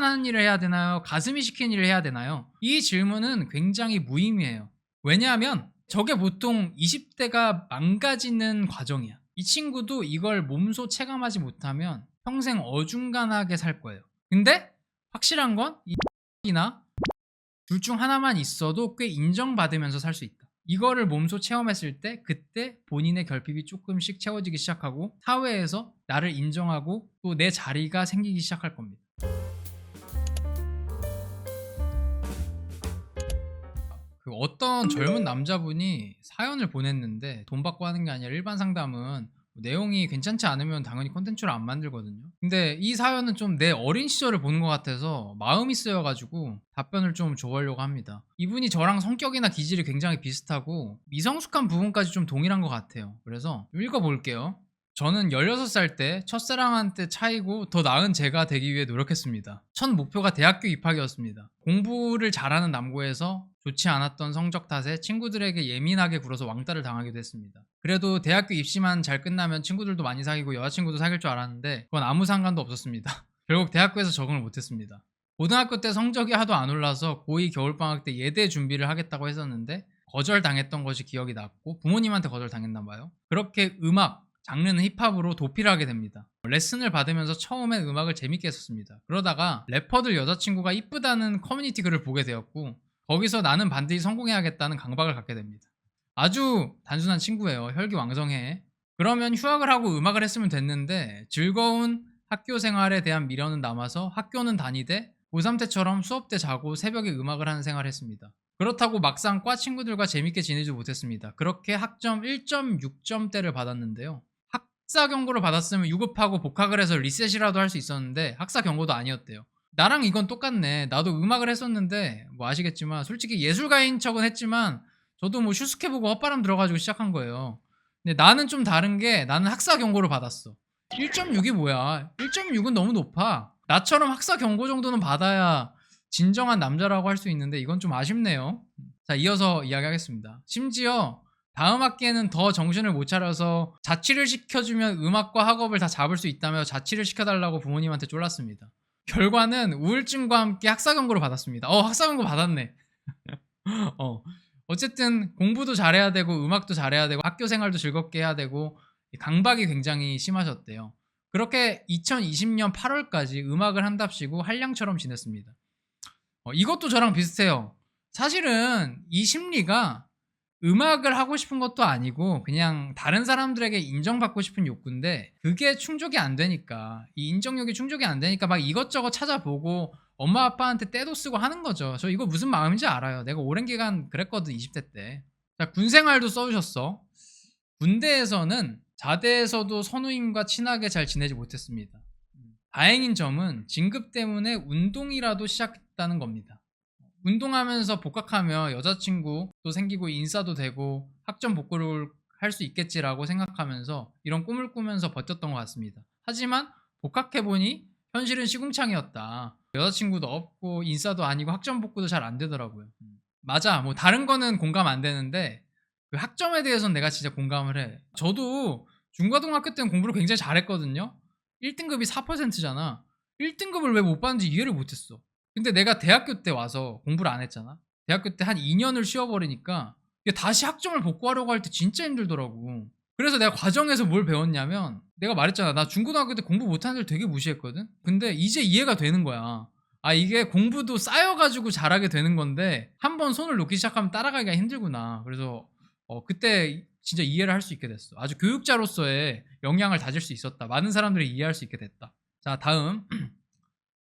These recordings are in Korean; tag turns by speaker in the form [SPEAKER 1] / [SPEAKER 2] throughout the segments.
[SPEAKER 1] 허리만 하는 일을 해야 되나요? 가슴이 시키는 일을 해야 되나요? 이 질문은 굉장히 무의미해요. 왜냐하면 저게 보통 20대가 망가지는 과정이야. 이 친구도 이걸 몸소 체감하지 못하면 평생 어중간하게 살 거예요. 근데 확실한 건 이나 둘 중 하나만 있어도 꽤 인정받으면서 살 수 있다. 이거를 몸소 체험했을 때 그때 본인의 결핍이 조금씩 채워지기 시작하고 사회에서 나를 인정하고 또 내 자리가 생기기 시작할 겁니다. 그 어떤 젊은 남자분이 사연을 보냈는데 돈 받고 하는 게 아니라 일반 상담은 내용이 괜찮지 않으면 당연히 콘텐츠를 안 만들거든요. 근데 이 사연은 좀 내 어린 시절을 보는 것 같아서 마음이 쓰여가지고 답변을 좀 줘보려고 합니다. 이분이 저랑 성격이나 기질이 굉장히 비슷하고 미성숙한 부분까지 좀 동일한 것 같아요. 그래서 읽어볼게요. 저는 16살 때 첫사랑한테 차이고 더 나은 제가 되기 위해 노력했습니다. 첫 목표가 대학교 입학이었습니다. 공부를 잘하는 남고에서 좋지 않았던 성적 탓에 친구들에게 예민하게 굴어서 왕따를 당하기도 했습니다. 그래도 대학교 입시만 잘 끝나면 친구들도 많이 사귀고 여자친구도 사귈 줄 알았는데 그건 아무 상관도 없었습니다. 결국 대학교에서 적응을 못했습니다. 고등학교 때 성적이 하도 안 올라서 고2 겨울방학 때 예대 준비를 하겠다고 했었는데 거절당했던 것이 기억이 났고 부모님한테 거절당했나 봐요. 그렇게 음악, 장르는 힙합으로 도피를 하게 됩니다. 레슨을 받으면서 처음엔 음악을 재밌게 했었습니다. 그러다가 래퍼들 여자친구가 이쁘다는 커뮤니티 글을 보게 되었고 거기서 나는 반드시 성공해야겠다는 강박을 갖게 됩니다. 아주 단순한 친구예요. 혈기왕성해. 그러면 휴학을 하고 음악을 했으면 됐는데 즐거운 학교 생활에 대한 미련은 남아서 학교는 다니되 고3 때처럼 수업 때 자고 새벽에 음악을 하는 생활을 했습니다. 그렇다고 막상 과 친구들과 재밌게 지내지 못했습니다. 그렇게 학점 1.6점대를 받았는데요. 학사 경고를 받았으면 유급하고 복학을 해서 리셋이라도 할 수 있었는데 학사 경고도 아니었대요. 나랑 이건 똑같네. 나도 음악을 했었는데 뭐 아시겠지만 솔직히 예술가인 척은 했지만 저도 뭐 슈스케 보고 헛바람 들어가지고 시작한 거예요. 근데 나는 좀 다른 게 나는 학사 경고를 받았어. 1.6이 뭐야? 1.6은 너무 높아. 나처럼 학사 경고 정도는 받아야 진정한 남자라고 할 수 있는데 이건 좀 아쉽네요. 자, 이어서 이야기하겠습니다. 심지어 다음 학기에는 더 정신을 못 차려서 자취를 시켜주면 음악과 학업을 다 잡을 수 있다며 자취를 시켜달라고 부모님한테 쫄랐습니다. 결과는 우울증과 함께 학사 경고를 받았습니다. 학사 경고 받았네. 어쨌든 공부도 잘해야 되고 음악도 잘해야 되고 학교 생활도 즐겁게 해야 되고 강박이 굉장히 심하셨대요. 그렇게 2020년 8월까지 음악을 한답시고 한량처럼 지냈습니다. 이것도 저랑 비슷해요. 사실은 이 심리가 음악을 하고 싶은 것도 아니고 그냥 다른 사람들에게 인정받고 싶은 욕구인데 그게 충족이 안 되니까 이 인정욕이 충족이 안 되니까 막 이것저것 찾아보고 엄마 아빠한테 떼도 쓰고 하는 거죠. 저 이거 무슨 마음인지 알아요. 내가 오랜 기간 그랬거든 20대 때. 자, 군생활도 써주셨어. 군대에서는 자대에서도 선우임과 친하게 잘 지내지 못했습니다. 다행인 점은 진급 때문에 운동이라도 시작했다는 겁니다. 운동하면서 복학하며 여자친구도 생기고 인싸도 되고 학점 복구를 할 수 있겠지라고 생각하면서 이런 꿈을 꾸면서 버텼던 것 같습니다. 하지만 복학해보니 현실은 시궁창이었다. 여자친구도 없고 인싸도 아니고 학점 복구도 잘 안 되더라고요. 맞아, 뭐 다른 거는 공감 안 되는데 그 학점에 대해서는 내가 진짜 공감을 해. 저도 중고등학교 때는 공부를 굉장히 잘했거든요. 1등급이 4%잖아. 1등급을 왜 못 받는지 이해를 못했어. 근데 내가 대학교 때 와서 공부를 안 했잖아. 대학교 때 한 2년을 쉬어버리니까 이게 다시 학점을 복구하려고 할 때 진짜 힘들더라고. 그래서 내가 과정에서 뭘 배웠냐면 내가 말했잖아. 나 중고등학교 때 공부 못하는 애들 되게 무시했거든. 근데 이제 이해가 되는 거야. 아, 이게 공부도 쌓여가지고 잘하게 되는 건데 한번 손을 놓기 시작하면 따라가기가 힘들구나. 그래서 그때 진짜 이해를 할 수 있게 됐어. 아주 교육자로서의 역량을 다질 수 있었다. 많은 사람들이 이해할 수 있게 됐다. 자, 다음.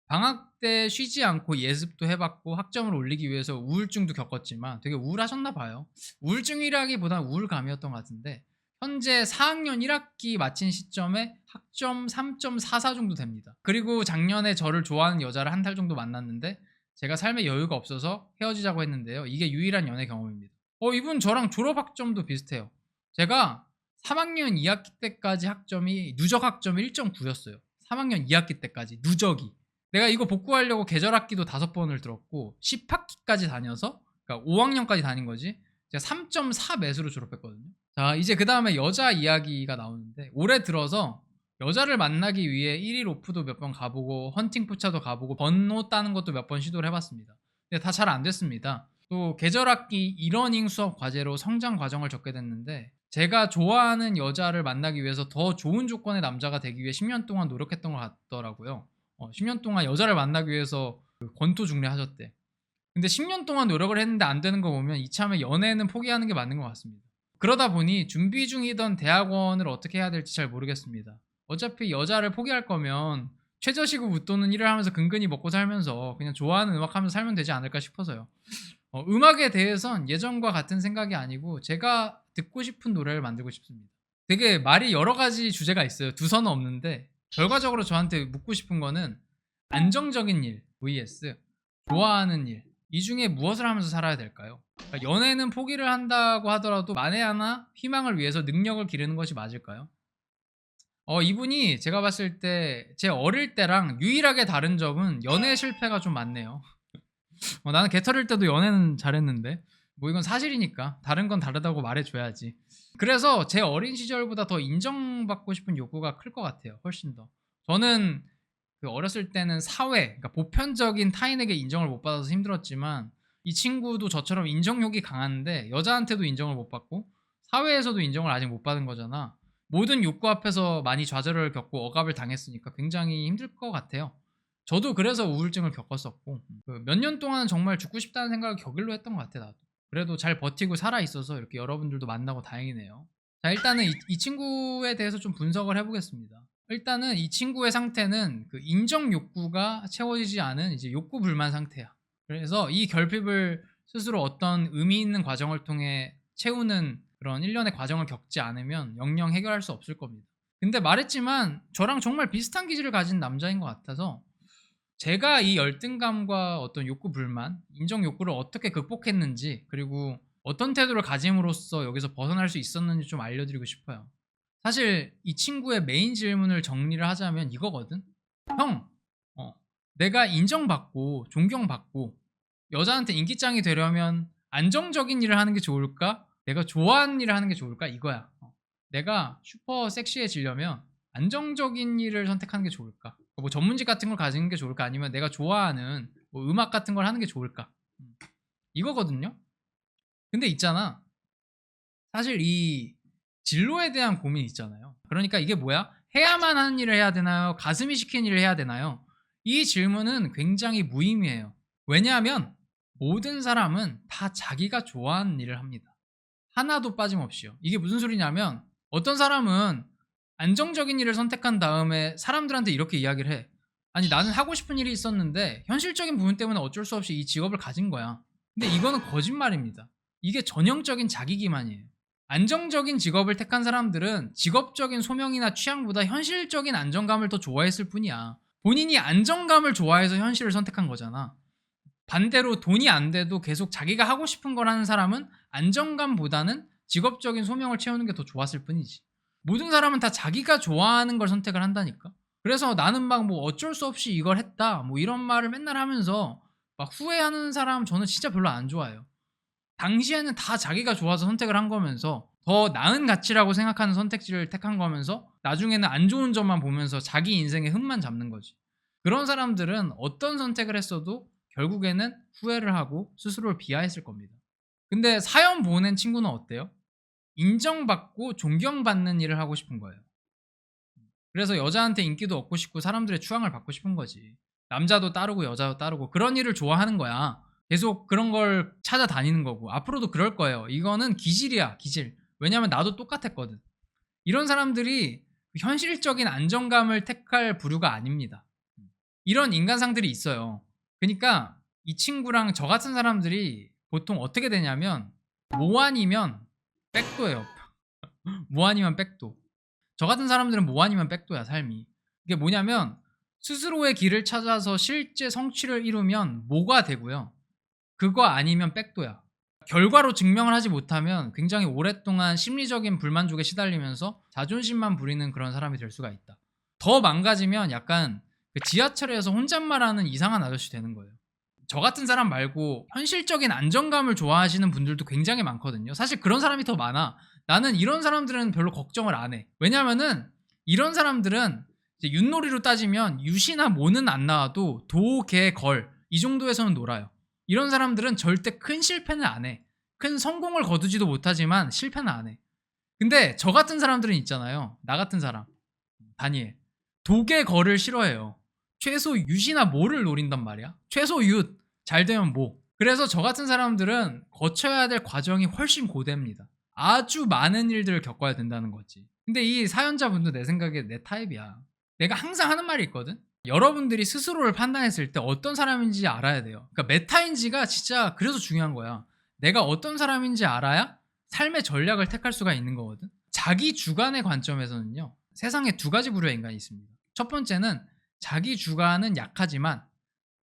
[SPEAKER 1] 방학 때 쉬지 않고 예습도 해봤고 학점을 올리기 위해서 우울증도 겪었지만 되게 우울하셨나 봐요. 우울증이라기보다는 우울감이었던 것 같은데 현재 4학년 1학기 마친 시점에 학점 3.44 정도 됩니다. 그리고 작년에 저를 좋아하는 여자를 한 달 정도 만났는데 제가 삶에 여유가 없어서 헤어지자고 했는데요. 이게 유일한 연애 경험입니다. 이분 저랑 졸업 학점도 비슷해요. 제가 3학년 2학기 때까지 학점이 누적 학점이 1.9였어요. 3학년 2학기 때까지 누적이. 내가 이거 복구하려고 계절학기도 5번을 들었고 10학기까지 다녀서 그러니까 5학년까지 다닌 거지. 제가 3.4 매수로 졸업했거든요. 자, 이제 그 다음에 여자 이야기가 나오는데 올해 들어서 여자를 만나기 위해 1일 오프도 몇 번 가보고 헌팅 포차도 가보고 번호 따는 것도 몇 번 시도를 해봤습니다. 근데 다 잘 안 됐습니다. 또 계절학기 이러닝 수업 과제로 성장 과정을 적게 됐는데 제가 좋아하는 여자를 만나기 위해서 더 좋은 조건의 남자가 되기 위해 10년 동안 노력했던 것 같더라고요. 10년 동안 여자를 만나기 위해서 그 권투중례하셨대. 근데 10년 동안 노력을 했는데 안 되는 거 보면 이참에 연애는 포기하는 게 맞는 것 같습니다. 그러다 보니 준비 중이던 대학원을 어떻게 해야 될지 잘 모르겠습니다. 어차피 여자를 포기할 거면 최저시급 웃도는 일을 하면서 근근히 먹고 살면서 그냥 좋아하는 음악 하면서 살면 되지 않을까 싶어서요. 음악에 대해선 예전과 같은 생각이 아니고 제가 듣고 싶은 노래를 만들고 싶습니다. 되게 말이 여러 가지 주제가 있어요. 두 선은 없는데 결과적으로 저한테 묻고 싶은 거는 안정적인 일 vs 좋아하는 일, 이 중에 무엇을 하면서 살아야 될까요? 그러니까 연애는 포기를 한다고 하더라도 만에 하나 희망을 위해서 능력을 기르는 것이 맞을까요? 이분이 제가 봤을 때 제 어릴 때랑 유일하게 다른 점은 연애 실패가 좀 많네요. 나는 개털일 때도 연애는 잘했는데 뭐 이건 사실이니까 다른 건 다르다고 말해줘야지. 그래서 제 어린 시절보다 더 인정받고 싶은 욕구가 클 것 같아요. 훨씬 더. 저는 그 어렸을 때는 사회, 그러니까 보편적인 타인에게 인정을 못 받아서 힘들었지만 이 친구도 저처럼 인정욕이 강한데 여자한테도 인정을 못 받고 사회에서도 인정을 아직 못 받은 거잖아. 모든 욕구 앞에서 많이 좌절을 겪고 억압을 당했으니까 굉장히 힘들 것 같아요. 저도 그래서 우울증을 겪었었고 몇 년 동안은 정말 죽고 싶다는 생각을 격일로 했던 것 같아 나도. 그래도 잘 버티고 살아있어서 이렇게 여러분들도 만나고 다행이네요. 자, 일단은 이 친구에 대해서 좀 분석을 해보겠습니다. 일단은 이 친구의 상태는 그 인정 욕구가 채워지지 않은 이제 욕구 불만 상태야. 그래서 이 결핍을 스스로 어떤 의미 있는 과정을 통해 채우는 그런 일련의 과정을 겪지 않으면 영영 해결할 수 없을 겁니다. 근데 말했지만 저랑 정말 비슷한 기질을 가진 남자인 것 같아서 제가 이 열등감과 어떤 욕구 불만, 인정 욕구를 어떻게 극복했는지 그리고 어떤 태도를 가짐으로써 여기서 벗어날 수 있었는지 좀 알려드리고 싶어요. 사실 이 친구의 메인 질문을 정리를 하자면 이거거든. 형, 내가 인정받고 존경받고 여자한테 인기짱이 되려면 안정적인 일을 하는 게 좋을까? 내가 좋아하는 일을 하는 게 좋을까? 이거야. 내가 슈퍼 섹시해지려면 안정적인 일을 선택하는 게 좋을까? 뭐 전문직 같은 걸 가지는 게 좋을까? 아니면 내가 좋아하는 뭐 음악 같은 걸 하는 게 좋을까? 이거거든요. 근데 있잖아. 사실 이 진로에 대한 고민이 있잖아요. 그러니까 이게 뭐야? 해야만 하는 일을 해야 되나요? 가슴이 시키는 일을 해야 되나요? 이 질문은 굉장히 무의미해요. 왜냐하면 모든 사람은 다 자기가 좋아하는 일을 합니다. 하나도 빠짐없이요. 이게 무슨 소리냐면 어떤 사람은 안정적인 일을 선택한 다음에 사람들한테 이렇게 이야기를 해. 아니 나는 하고 싶은 일이 있었는데 현실적인 부분 때문에 어쩔 수 없이 이 직업을 가진 거야. 근데 이거는 거짓말입니다. 이게 전형적인 자기 기만이에요. 안정적인 직업을 택한 사람들은 직업적인 소명이나 취향보다 현실적인 안정감을 더 좋아했을 뿐이야. 본인이 안정감을 좋아해서 현실을 선택한 거잖아. 반대로 돈이 안 돼도 계속 자기가 하고 싶은 걸 하는 사람은 안정감보다는 직업적인 소명을 채우는 게 더 좋았을 뿐이지. 모든 사람은 다 자기가 좋아하는 걸 선택을 한다니까. 그래서 나는 막 뭐 어쩔 수 없이 이걸 했다 뭐 이런 말을 맨날 하면서 막 후회하는 사람 저는 진짜 별로 안 좋아해요. 당시에는 다 자기가 좋아서 선택을 한 거면서 더 나은 가치라고 생각하는 선택지를 택한 거면서 나중에는 안 좋은 점만 보면서 자기 인생의 흠만 잡는 거지. 그런 사람들은 어떤 선택을 했어도 결국에는 후회를 하고 스스로를 비하했을 겁니다. 근데 사연 보낸 친구는 어때요? 인정받고 존경받는 일을 하고 싶은 거예요. 그래서 여자한테 인기도 얻고 싶고 사람들의 추앙을 받고 싶은 거지. 남자도 따르고 여자도 따르고 그런 일을 좋아하는 거야. 계속 그런 걸 찾아다니는 거고 앞으로도 그럴 거예요. 이거는 기질이야, 기질. 왜냐면 나도 똑같았거든. 이런 사람들이 현실적인 안정감을 택할 부류가 아닙니다. 이런 인간상들이 있어요. 그러니까 이 친구랑 저 같은 사람들이 보통 어떻게 되냐면 모 아니면 백도예요. 뭐 아니면 백도. 저 같은 사람들은 뭐 아니면 백도야 삶이. 이게 뭐냐면 스스로의 길을 찾아서 실제 성취를 이루면 뭐가 되고요. 그거 아니면 백도야. 결과로 증명을 하지 못하면 굉장히 오랫동안 심리적인 불만족에 시달리면서 자존심만 부리는 그런 사람이 될 수가 있다. 더 망가지면 약간 그 지하철에서 혼잣말하는 이상한 아저씨 되는 거예요. 저 같은 사람 말고 현실적인 안정감을 좋아하시는 분들도 굉장히 많거든요. 사실 그런 사람이 더 많아. 나는 이런 사람들은 별로 걱정을 안 해. 왜냐면은 이런 사람들은 이제 윷놀이로 따지면 유시나 모는 안 나와도 도, 개, 걸 이 정도에서는 놀아요. 이런 사람들은 절대 큰 실패는 안 해. 큰 성공을 거두지도 못하지만 실패는 안 해. 근데 저 같은 사람들은 있잖아요. 나 같은 사람. 다니엘. 독의 거를 싫어해요. 최소 유시나 모를 노린단 말이야. 최소 윷. 잘 되면 모. 그래서 저 같은 사람들은 거쳐야 될 과정이 훨씬 고됩니다. 아주 많은 일들을 겪어야 된다는 거지. 근데 이 사연자분도 내 생각에 내 타입이야. 내가 항상 하는 말이 있거든. 여러분들이 스스로를 판단했을 때 어떤 사람인지 알아야 돼요. 그러니까 메타인지가 진짜 그래서 중요한 거야. 내가 어떤 사람인지 알아야 삶의 전략을 택할 수가 있는 거거든. 자기 주관의 관점에서는요. 세상에 두 가지 부류의 인간이 있습니다. 첫 번째는 자기 주관은 약하지만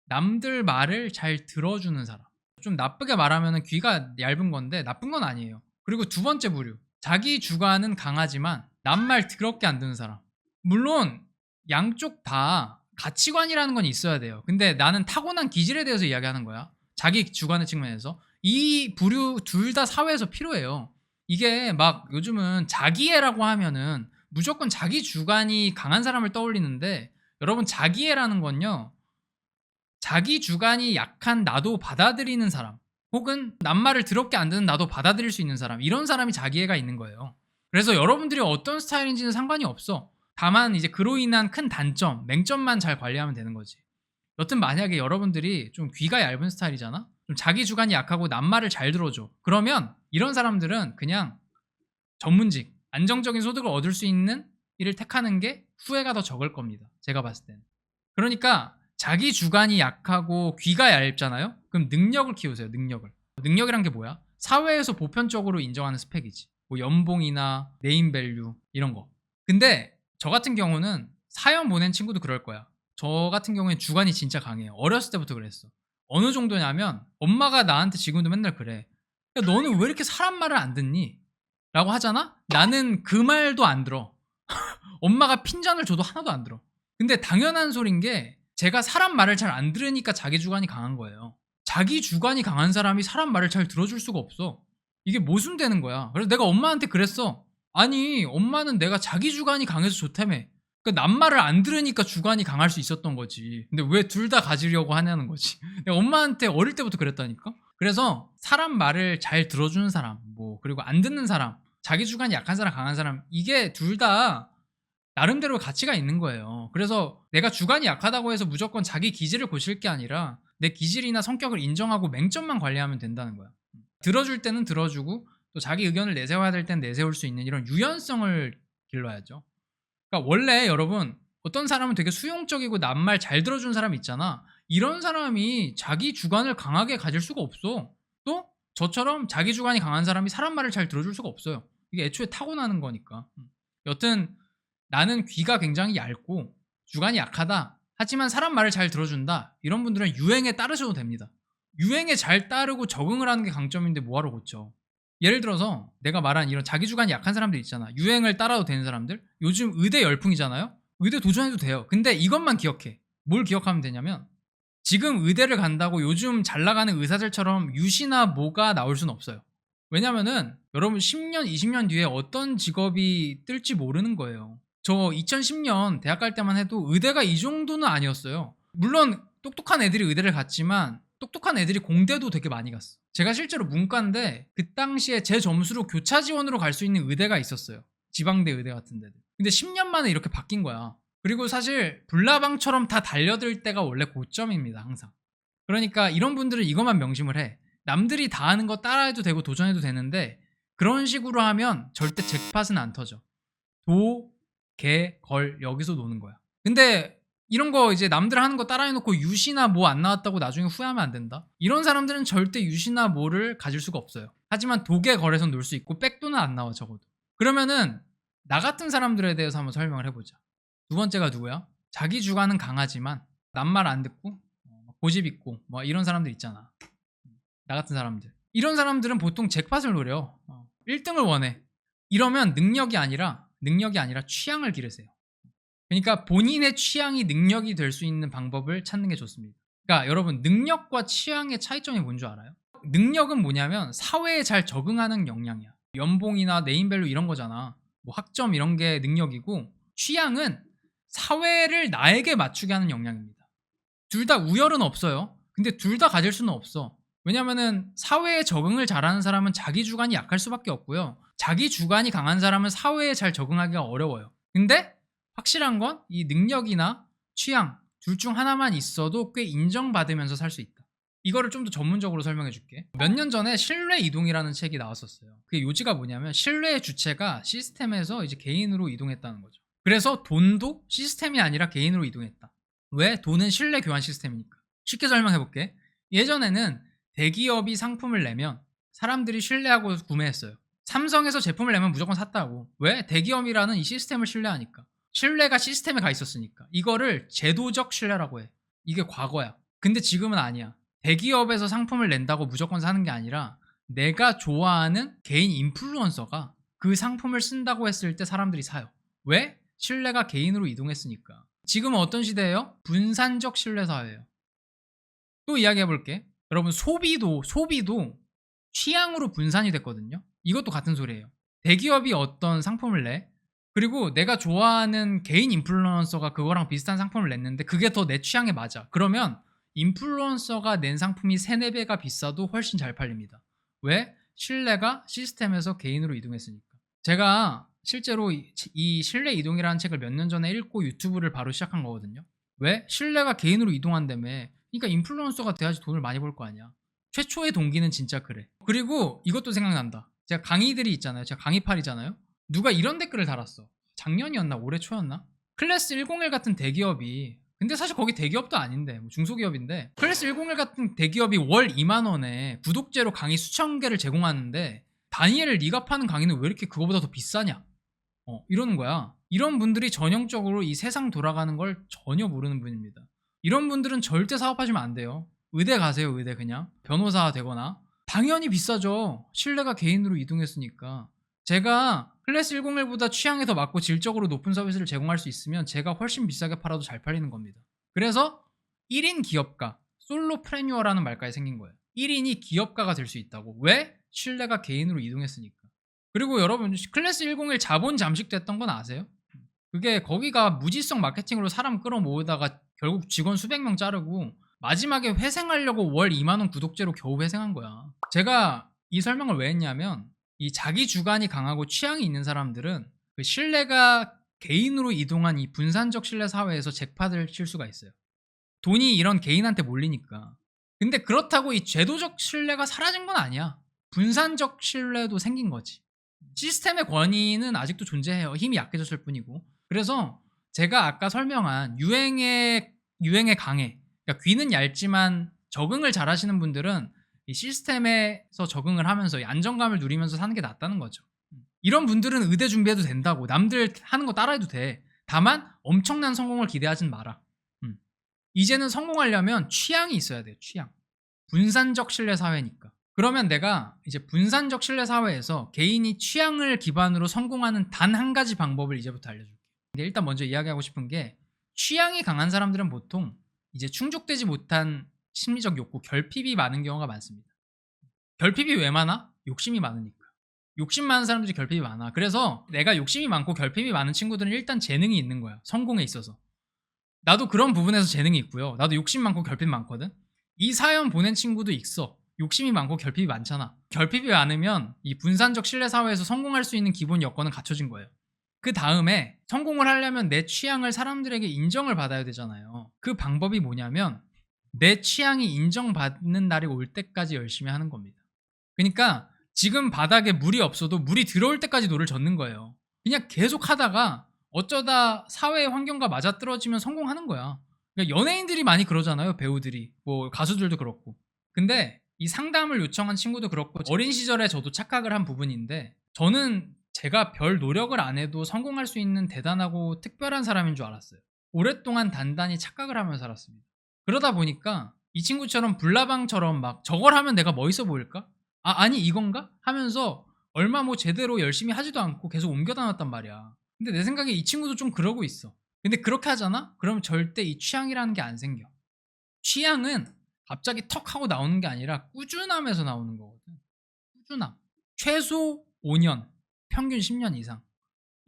[SPEAKER 1] 남들 말을 잘 들어주는 사람. 좀 나쁘게 말하면 귀가 얇은 건데 나쁜 건 아니에요. 그리고 두 번째 부류. 자기 주관은 강하지만 남 말 더럽게 안 듣는 사람. 물론 양쪽 다 가치관이라는 건 있어야 돼요. 근데 나는 타고난 기질에 대해서 이야기하는 거야. 자기 주관의 측면에서. 이 부류 둘 다 사회에서 필요해요. 이게 막 요즘은 자기애라고 하면은 무조건 자기 주관이 강한 사람을 떠올리는데 여러분 자기애라는 건요. 자기 주관이 약한 나도 받아들이는 사람 혹은 남말을 더럽게 안 듣는 나도 받아들일 수 있는 사람 이런 사람이 자기애가 있는 거예요. 그래서 여러분들이 어떤 스타일인지는 상관이 없어. 다만 이제 그로 인한 큰 단점, 맹점만 잘 관리하면 되는 거지. 여튼 만약에 여러분들이 좀 귀가 얇은 스타일이잖아? 좀 자기 주관이 약하고 남말을 잘 들어줘. 그러면 이런 사람들은 그냥 전문직, 안정적인 소득을 얻을 수 있는 일을 택하는 게 후회가 더 적을 겁니다. 제가 봤을 때는. 그러니까 자기 주관이 약하고 귀가 얇잖아요? 그럼 능력을 키우세요, 능력을. 능력이란 게 뭐야? 사회에서 보편적으로 인정하는 스펙이지. 뭐 연봉이나 네임밸류 이런 거. 근데 저 같은 경우는 사연 보낸 친구도 그럴 거야. 저 같은 경우엔 주관이 진짜 강해요. 어렸을 때부터 그랬어. 어느 정도냐면 엄마가 나한테 지금도 맨날 그래. 야, 너는 왜 이렇게 사람 말을 안 듣니? 라고 하잖아? 나는 그 말도 안 들어. 엄마가 핀잔을 줘도 하나도 안 들어. 근데 당연한 소린 게 제가 사람 말을 잘 안 들으니까 자기 주관이 강한 거예요. 자기 주관이 강한 사람이 사람 말을 잘 들어줄 수가 없어. 이게 모순되는 거야. 그래서 내가 엄마한테 그랬어. 아니 엄마는 내가 자기 주관이 강해서 좋다며. 그러니까 남 말을 안 들으니까 주관이 강할 수 있었던 거지. 근데 왜 둘 다 가지려고 하냐는 거지. 내가 엄마한테 어릴 때부터 그랬다니까. 그래서 사람 말을 잘 들어주는 사람, 뭐 그리고 안 듣는 사람, 자기 주관이 약한 사람, 강한 사람 이게 둘 다 나름대로 가치가 있는 거예요. 그래서 내가 주관이 약하다고 해서 무조건 자기 기질을 고칠 게 아니라 내 기질이나 성격을 인정하고 맹점만 관리하면 된다는 거야. 들어줄 때는 들어주고 또 자기 의견을 내세워야 될 때는 내세울 수 있는 이런 유연성을 길러야죠. 그러니까 원래 여러분 어떤 사람은 되게 수용적이고 남 말 잘 들어주는 사람 있잖아. 이런 사람이 자기 주관을 강하게 가질 수가 없어. 또 저처럼 자기 주관이 강한 사람이 사람 말을 잘 들어줄 수가 없어요. 이게 애초에 타고나는 거니까. 여튼 나는 귀가 굉장히 얇고 주관이 약하다. 하지만 사람 말을 잘 들어준다. 이런 분들은 유행에 따르셔도 됩니다. 유행에 잘 따르고 적응을 하는 게 강점인데 뭐하러 고쳐. 예를 들어서 내가 말한 이런 자기 주관이 약한 사람들 있잖아. 유행을 따라도 되는 사람들. 요즘 의대 열풍이잖아요. 의대 도전해도 돼요. 근데 이것만 기억해. 뭘 기억하면 되냐면 지금 의대를 간다고 요즘 잘 나가는 의사들처럼 유시나 모가 나올 수는 없어요. 왜냐면은 여러분 10년, 20년 뒤에 어떤 직업이 뜰지 모르는 거예요. 저 2010년 대학 갈 때만 해도 의대가 이 정도는 아니었어요. 물론 똑똑한 애들이 의대를 갔지만 똑똑한 애들이 공대도 되게 많이 갔어. 제가 실제로 문과인데 그 당시에 제 점수로 교차 지원으로 갈 수 있는 의대가 있었어요. 지방대 의대 같은 데들. 근데 10년 만에 이렇게 바뀐 거야. 그리고 사실 불나방처럼 다 달려들 때가 원래 고점입니다. 항상. 그러니까 이런 분들은 이것만 명심을 해. 남들이 다 하는 거 따라해도 되고 도전해도 되는데 그런 식으로 하면 절대 잭팟은 안 터져. 도, 개, 걸 여기서 노는 거야. 근데 이런 거 이제 남들 하는 거 따라해놓고 유시나 뭐 안 나왔다고 나중에 후회하면 안 된다. 이런 사람들은 절대 유시나 뭐를 가질 수가 없어요. 하지만 독에 걸에서 놀 수 있고 백도는 안 나와 적어도. 그러면은 나 같은 사람들에 대해서 한번 설명을 해보자. 두 번째가 누구야? 자기 주관은 강하지만 남말 안 듣고 고집 있고 뭐 이런 사람들 있잖아. 나 같은 사람들. 이런 사람들은 보통 잭팟을 노려. 1등을 원해. 이러면 능력이 아니라 취향을 기르세요. 그러니까 본인의 취향이 능력이 될 수 있는 방법을 찾는 게 좋습니다. 그러니까 여러분 능력과 취향의 차이점이 뭔 줄 알아요? 능력은 뭐냐면 사회에 잘 적응하는 역량이야. 연봉이나 네임밸류 이런 거잖아. 뭐 학점 이런 게 능력이고 취향은 사회를 나에게 맞추게 하는 역량입니다. 둘 다 우열은 없어요. 근데 둘 다 가질 수는 없어. 왜냐면은 사회에 적응을 잘하는 사람은 자기 주관이 약할 수밖에 없고요. 자기 주관이 강한 사람은 사회에 잘 적응하기가 어려워요. 근데 확실한 건 이 능력이나 취향 둘 중 하나만 있어도 꽤 인정받으면서 살 수 있다. 이거를 좀 더 전문적으로 설명해 줄게. 몇 년 전에 신뢰 이동이라는 책이 나왔었어요. 그게 요지가 뭐냐면 신뢰의 주체가 시스템에서 이제 개인으로 이동했다는 거죠. 그래서 돈도 시스템이 아니라 개인으로 이동했다. 왜? 돈은 신뢰 교환 시스템이니까. 쉽게 설명해 볼게. 예전에는 대기업이 상품을 내면 사람들이 신뢰하고 구매했어요. 삼성에서 제품을 내면 무조건 샀다고. 왜? 대기업이라는 이 시스템을 신뢰하니까. 신뢰가 시스템에 가 있었으니까. 이거를 제도적 신뢰라고 해. 이게 과거야. 근데 지금은 아니야. 대기업에서 상품을 낸다고 무조건 사는 게 아니라 내가 좋아하는 개인 인플루언서가 그 상품을 쓴다고 했을 때 사람들이 사요. 왜? 신뢰가 개인으로 이동했으니까. 지금은 어떤 시대예요? 분산적 신뢰 사회예요. 또 이야기해 볼게. 여러분 소비도 취향으로 분산이 됐거든요. 이것도 같은 소리예요. 대기업이 어떤 상품을 내. 그리고 내가 좋아하는 개인 인플루언서가 그거랑 비슷한 상품을 냈는데 그게 더 내 취향에 맞아. 그러면 인플루언서가 낸 상품이 3, 4배가 비싸도 훨씬 잘 팔립니다. 왜? 신뢰가 시스템에서 개인으로 이동했으니까. 제가 실제로 이 신뢰 이동이라는 책을 몇 년 전에 읽고 유튜브를 바로 시작한 거거든요. 왜? 신뢰가 개인으로 이동한다며. 그러니까 인플루언서가 돼야지 돈을 많이 벌 거 아니야. 최초의 동기는 진짜 그래. 그리고 이것도 생각난다. 제가 강의들이 있잖아요. 제가 강의팔이잖아요. 누가 이런 댓글을 달았어. 작년이었나 올해 초였나? 클래스 101 같은 대기업이, 근데 사실 거기 대기업도 아닌데 뭐 중소기업인데, 클래스 101 같은 대기업이 월 2만 원에 구독제로 강의 수천 개를 제공하는데 다니엘을 네가 파는 강의는 왜 이렇게 그거보다 더 비싸냐? 이러는 거야. 이런 분들이 전형적으로 이 세상 돌아가는 걸 전혀 모르는 분입니다. 이런 분들은 절대 사업하시면 안 돼요. 의대 가세요. 의대 그냥 변호사 되거나. 당연히 비싸죠. 신뢰가 개인으로 이동했으니까. 제가 클래스 101보다 취향에 더 맞고 질적으로 높은 서비스를 제공할 수 있으면 제가 훨씬 비싸게 팔아도 잘 팔리는 겁니다. 그래서 1인 기업가, 솔로프레뉴어라는 말까지 생긴 거예요. 1인이 기업가가 될 수 있다고. 왜? 신뢰가 개인으로 이동했으니까. 그리고 여러분 클래스 101 자본 잠식됐던 건 아세요? 그게 거기가 무지성 마케팅으로 사람 끌어모으다가 결국 직원 수백 명 자르고 마지막에 회생하려고 월 2만 원 구독제로 겨우 회생한 거야. 제가 이 설명을 왜 했냐면 이 자기 주관이 강하고 취향이 있는 사람들은 그 신뢰가 개인으로 이동한 이 분산적 신뢰 사회에서 잭팟을 칠 수가 있어요. 돈이 이런 개인한테 몰리니까. 근데 그렇다고 이 제도적 신뢰가 사라진 건 아니야. 분산적 신뢰도 생긴 거지. 시스템의 권위는 아직도 존재해요. 힘이 약해졌을 뿐이고. 그래서 제가 아까 설명한 유행의 강해. 그러니까 귀는 얇지만 적응을 잘 하시는 분들은 이 시스템에서 적응을 하면서 이 안정감을 누리면서 사는 게 낫다는 거죠. 이런 분들은 의대 준비해도 된다고. 남들 하는 거 따라해도 돼. 다만 엄청난 성공을 기대하진 마라. 이제는 성공하려면 취향이 있어야 돼요. 취향. 분산적 신뢰 사회니까. 그러면 내가 이제 분산적 신뢰 사회에서 개인이 취향을 기반으로 성공하는 단 한 가지 방법을 이제부터 알려줄게요. 근데 일단 먼저 이야기하고 싶은 게, 취향이 강한 사람들은 보통 이제 충족되지 못한 심리적 욕구, 결핍이 많은 경우가 많습니다. 결핍이 왜 많아? 욕심이 많으니까. 욕심 많은 사람들이 결핍이 많아. 그래서 내가 욕심이 많고 결핍이 많은 친구들은 일단 재능이 있는 거야. 성공에 있어서. 나도 그런 부분에서 재능이 있고요. 나도 욕심 많고 결핍 많거든. 이 사연 보낸 친구도 있어. 욕심이 많고 결핍이 많잖아. 결핍이 많으면 이 분산적 신뢰 사회에서 성공할 수 있는 기본 여건은 갖춰진 거예요. 그 다음에 성공을 하려면 내 취향을 사람들에게 인정을 받아야 되잖아요. 그 방법이 뭐냐면 내 취향이 인정받는 날이 올 때까지 열심히 하는 겁니다. 그러니까 지금 바닥에 물이 없어도 물이 들어올 때까지 노를 젓는 거예요. 그냥 계속 하다가 어쩌다 사회의 환경과 맞아떨어지면 성공하는 거야. 그러니까 연예인들이 많이 그러잖아요. 배우들이. 뭐 가수들도 그렇고. 근데 이 상담을 요청한 친구도 그렇고, 어린 시절에 저도 착각을 한 부분인데, 저는 제가 별 노력을 안 해도 성공할 수 있는 대단하고 특별한 사람인 줄 알았어요. 오랫동안 단단히 착각을 하면서 살았습니다. 그러다 보니까 이 친구처럼 불나방처럼 막 저걸 하면 내가 멋있어 보일까? 아니 이건가? 하면서 얼마 뭐 제대로 열심히 하지도 않고 계속 옮겨 다녔단 말이야. 근데 내 생각에 이 친구도 좀 그러고 있어. 근데 그렇게 하잖아? 그러면 절대 이 취향이라는 게 안 생겨. 취향은 갑자기 턱 하고 나오는 게 아니라 꾸준함에서 나오는 거거든. 꾸준함. 최소 5년, 평균 10년 이상.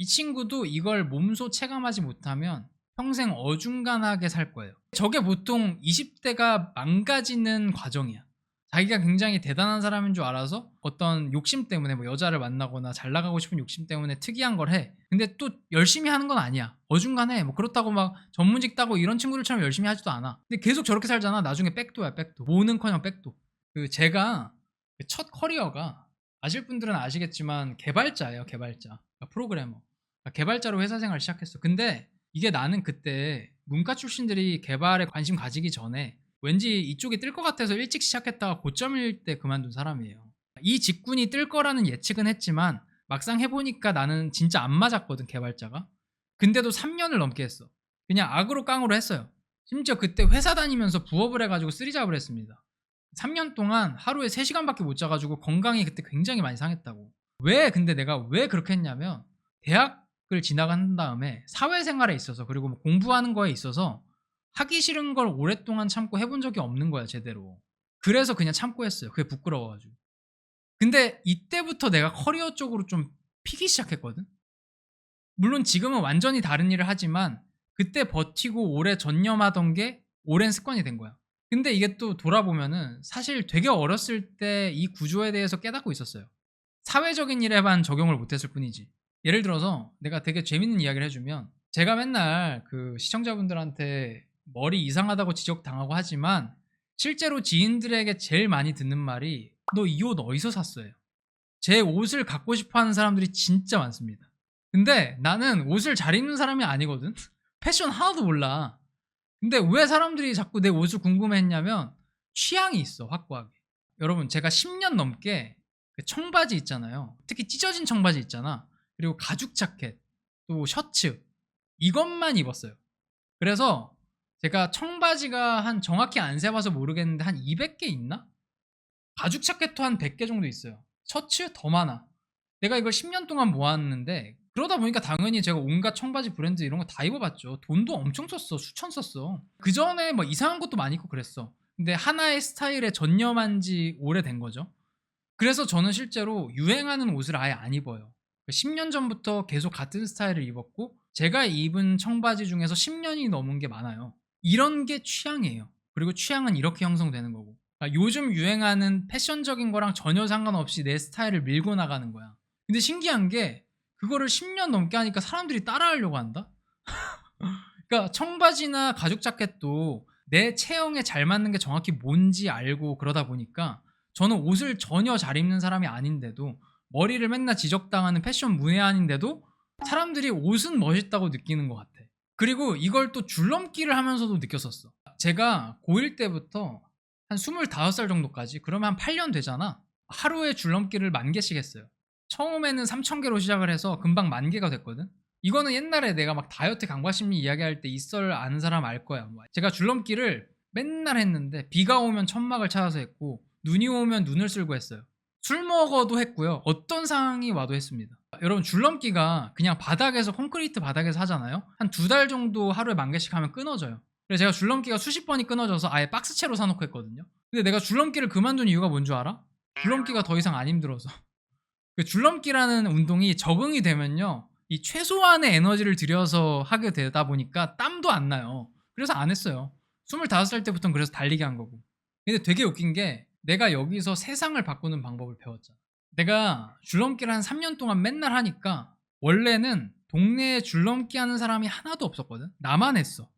[SPEAKER 1] 이 친구도 이걸 몸소 체감하지 못하면 평생 어중간하게 살 거예요. 저게 보통 20대가 망가지는 과정이야. 자기가 굉장히 대단한 사람인 줄 알아서 어떤 욕심 때문에 뭐 여자를 만나거나 잘 나가고 싶은 욕심 때문에 특이한 걸 해. 근데 또 열심히 하는 건 아니야. 어중간해. 뭐 그렇다고 막 전문직 따고 이런 친구들처럼 열심히 하지도 않아. 근데 계속 저렇게 살잖아. 나중에 백도야, 백도. 모는커녕 백도. 제가 첫 커리어가 아실 분들은 아시겠지만 개발자예요, 개발자. 그러니까 프로그래머. 그러니까 개발자로 회사 생활 시작했어. 근데 이게 나는 그때 문과 출신들이 개발에 관심 가지기 전에 왠지 이쪽이 뜰 것 같아서 일찍 시작했다가 고점일 때 그만둔 사람이에요. 이 직군이 뜰 거라는 예측은 했지만 막상 해보니까 나는 진짜 안 맞았거든, 개발자가. 근데도 3년을 넘게 했어. 그냥 악으로 깡으로 했어요. 심지어 그때 회사 다니면서 부업을 해가지고 쓰리잡을 했습니다. 3년 동안 하루에 3시간밖에 못 자가지고 건강이 그때 굉장히 많이 상했다고. 근데 내가 왜 그렇게 했냐면 대학을 지나간 다음에 사회생활에 있어서 그리고 뭐 공부하는 거에 있어서 하기 싫은 걸 오랫동안 참고 해본 적이 없는 거야, 제대로. 그래서 그냥 참고 했어요. 그게 부끄러워가지고. 근데 이때부터 내가 커리어 쪽으로 좀 피기 시작했거든. 물론 지금은 완전히 다른 일을 하지만 그때 버티고 오래 전념하던 게 오랜 습관이 된 거야. 근데 이게 또 돌아보면은 사실 되게 어렸을 때 이 구조에 대해서 깨닫고 있었어요. 사회적인 일에만 적용을 못했을 뿐이지. 예를 들어서 내가 되게 재밌는 이야기를 해주면, 제가 맨날 그 시청자분들한테 머리 이상하다고 지적당하고 하지만 실제로 지인들에게 제일 많이 듣는 말이 너 이 옷 어디서 샀어요? 제 옷을 갖고 싶어 하는 사람들이 진짜 많습니다. 근데 나는 옷을 잘 입는 사람이 아니거든. 패션 하나도 몰라. 근데 왜 사람들이 자꾸 내 옷을 궁금해했냐면 취향이 있어, 확고하게. 여러분, 제가 10년 넘게 그 청바지 있잖아요. 특히 찢어진 청바지 있잖아. 그리고 가죽 자켓, 또 셔츠, 이것만 입었어요. 그래서 제가 청바지가 한 정확히 안 세봐서 모르겠는데 한 200개 있나? 가죽 자켓도 한 100개 정도 있어요. 셔츠 더 많아. 내가 이걸 10년 동안 모았는데 그러다 보니까 당연히 제가 온갖 청바지 브랜드 이런 거 다 입어봤죠. 돈도 엄청 썼어. 수천 썼어. 그 전에 뭐 이상한 것도 많이 입고 그랬어. 근데 하나의 스타일에 전념한 지 오래된 거죠. 그래서 저는 실제로 유행하는 옷을 아예 안 입어요. 10년 전부터 계속 같은 스타일을 입었고 제가 입은 청바지 중에서 10년이 넘은 게 많아요. 이런 게 취향이에요. 그리고 취향은 이렇게 형성되는 거고. 그러니까 요즘 유행하는 패션적인 거랑 전혀 상관없이 내 스타일을 밀고 나가는 거야. 근데 신기한 게 그거를 10년 넘게 하니까 사람들이 따라하려고 한다? 그러니까 청바지나 가죽 자켓도 내 체형에 잘 맞는 게 정확히 뭔지 알고 그러다 보니까 저는 옷을 전혀 잘 입는 사람이 아닌데도 머리를 맨날 지적당하는 패션 문외한인데도 사람들이 옷은 멋있다고 느끼는 것 같아. 그리고 이걸 또 줄넘기를 하면서도 느꼈었어. 제가 고1 때부터 한 25살 정도까지, 그러면 한 8년 되잖아. 하루에 줄넘기를 10,000개씩 했어요. 처음에는 3,000개로 시작을 해서 금방 10,000개가 됐거든. 이거는 옛날에 내가 막 다이어트 강과심리 이야기할 때 있을 아는 사람 알 거야. 제가 줄넘기를 맨날 했는데 비가 오면 천막을 찾아서 했고 눈이 오면 눈을 쓸고 했어요. 술 먹어도 했고요. 어떤 상황이 와도 했습니다. 여러분, 줄넘기가 그냥 바닥에서, 콘크리트 바닥에서 하잖아요. 한 2달 정도 하루에 10,000개씩 하면 끊어져요. 그래서 제가 줄넘기가 수십 번이 끊어져서 아예 박스채로 사놓고 했거든요. 근데 내가 줄넘기를 그만둔 이유가 뭔 줄 알아? 줄넘기가 더 이상 안 힘들어서. 그 줄넘기라는 운동이 적응이 되면요, 이 최소한의 에너지를 들여서 하게 되다 보니까 땀도 안 나요. 그래서 안 했어요. 25살 때부터는 그래서 달리기 한 거고. 근데 되게 웃긴 게 내가 여기서 세상을 바꾸는 방법을 배웠잖아. 내가 줄넘기를 한 3년 동안 맨날 하니까 원래는 동네에 줄넘기 하는 사람이 하나도 없었거든. 나만 했어.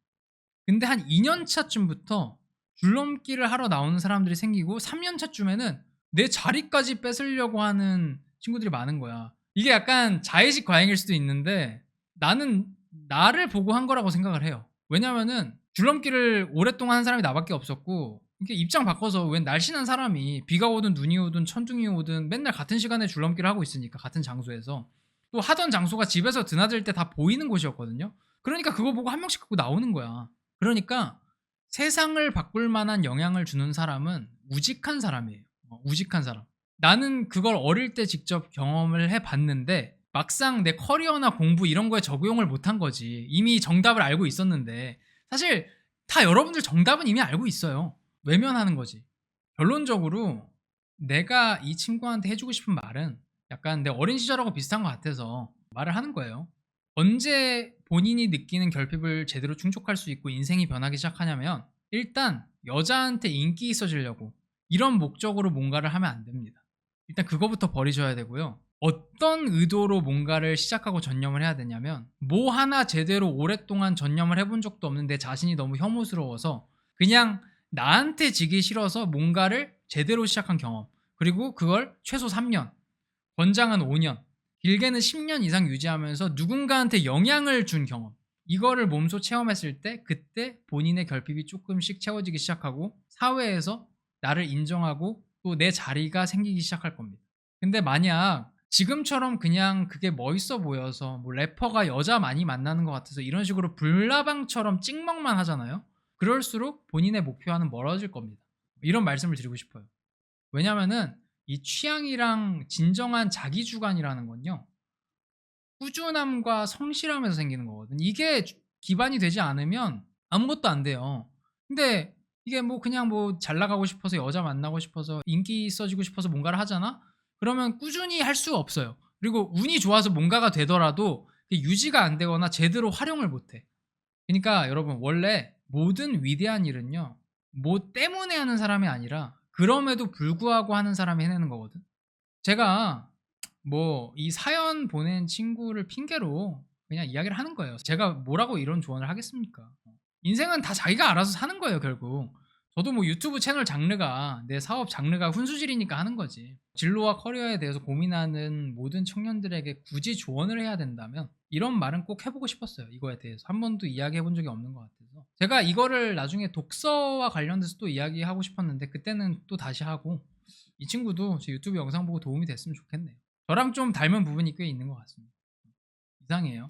[SPEAKER 1] 근데 한 2년 차쯤부터 줄넘기를 하러 나오는 사람들이 생기고 3년 차쯤에는 내 자리까지 뺏으려고 하는 친구들이 많은 거야. 이게 약간 자의식 과잉일 수도 있는데 나는 나를 보고 한 거라고 생각을 해요. 왜냐면은 줄넘기를 오랫동안 한 사람이 나밖에 없었고, 이게 입장 바꿔서 웬 날씬한 사람이 비가 오든 눈이 오든 천둥이 오든 맨날 같은 시간에 줄넘기를 하고 있으니까, 같은 장소에서. 또 하던 장소가 집에서 드나들 때 다 보이는 곳이었거든요. 그러니까 그거 보고 한 명씩 갖고 나오는 거야. 그러니까 세상을 바꿀 만한 영향을 주는 사람은 우직한 사람이에요. 우직한 사람. 나는 그걸 어릴 때 직접 경험을 해봤는데 막상 내 커리어나 공부 이런 거에 적용을 못한 거지. 이미 정답을 알고 있었는데. 사실 다 여러분들 정답은 이미 알고 있어요. 외면하는 거지. 결론적으로 내가 이 친구한테 해주고 싶은 말은 약간 내 어린 시절하고 비슷한 것 같아서, 말을 하는 거예요. 언제 본인이 느끼는 결핍을 제대로 충족할 수 있고 인생이 변하기 시작하냐면 일단 여자한테 인기 있어지려고 이런 목적으로 뭔가를 하면 안 됩니다. 일단 그거부터 버리셔야 되고요. 어떤 의도로 뭔가를 시작하고 전념을 해야 되냐면 뭐 하나 제대로 오랫동안 전념을 해본 적도 없는 내 자신이 너무 혐오스러워서 그냥 나한테 지기 싫어서 뭔가를 제대로 시작한 경험, 그리고 그걸 최소 3년, 권장은 5년, 길게는 10년 이상 유지하면서 누군가한테 영향을 준 경험, 이거를 몸소 체험했을 때 그때 본인의 결핍이 조금씩 채워지기 시작하고 사회에서 나를 인정하고 또 내 자리가 생기기 시작할 겁니다. 근데 만약 지금처럼 그냥 그게 멋있어 보여서 뭐 래퍼가 여자 많이 만나는 것 같아서 이런 식으로 불나방처럼 찍먹만 하잖아요. 그럴수록 본인의 목표와는 멀어질 겁니다. 이런 말씀을 드리고 싶어요. 왜냐면은 이 취향이랑 진정한 자기 주관이라는 건요, 꾸준함과 성실함에서 생기는 거거든. 이게 기반이 되지 않으면 아무것도 안 돼요. 근데 이게 뭐 그냥 뭐 잘 나가고 싶어서 여자 만나고 싶어서 인기 있어지고 싶어서 뭔가를 하잖아? 그러면 꾸준히 할 수가 없어요. 그리고 운이 좋아서 뭔가가 되더라도 그게 유지가 안 되거나 제대로 활용을 못 해. 그러니까 여러분, 원래 모든 위대한 일은요, 뭐 때문에 하는 사람이 아니라 그럼에도 불구하고 하는 사람이 해내는 거거든. 제가 뭐 이 사연 보낸 친구를 핑계로 그냥 이야기를 하는 거예요. 제가 뭐라고 이런 조언을 하겠습니까? 인생은 다 자기가 알아서 사는 거예요, 결국. 저도 뭐 유튜브 채널 장르가, 내 사업 장르가 훈수질이니까 하는 거지. 진로와 커리어에 대해서 고민하는 모든 청년들에게 굳이 조언을 해야 된다면 이런 말은 꼭 해보고 싶었어요. 이거에 대해서 한 번도 이야기해 본 적이 없는 것 같아서 제가 이거를 나중에 독서와 관련돼서 또 이야기하고 싶었는데 그때는 또 다시 하고, 이 친구도 제 유튜브 영상 보고 도움이 됐으면 좋겠네요. 저랑 좀 닮은 부분이 꽤 있는 것 같습니다. 이상해요.